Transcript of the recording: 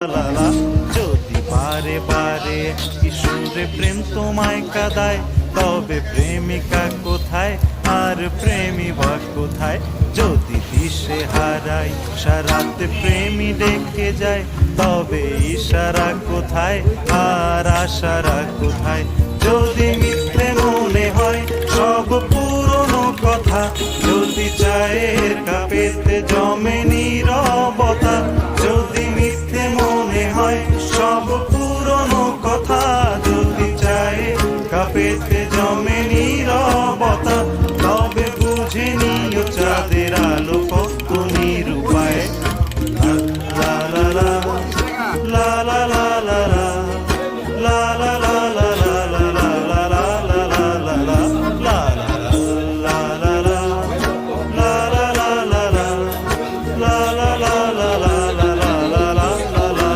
লালা যদি বারে বারে কিশোরে প্রেম তোমায় কাঁদায়, তবে প্রেমিকা কোথায় আর প্রেমী বা কোথায়? যদি দিশে হারাই সারাতে প্রেমী ডেকে যায়, তবে ইশারা কোথায় আর আশারা কোথায়? যদি মিথ্যে মনে হয় সব পুরনো কথা, যদি চায়ের কাপেতে জমে নীরবতা, যদি মিথ্যে মনে হয় সব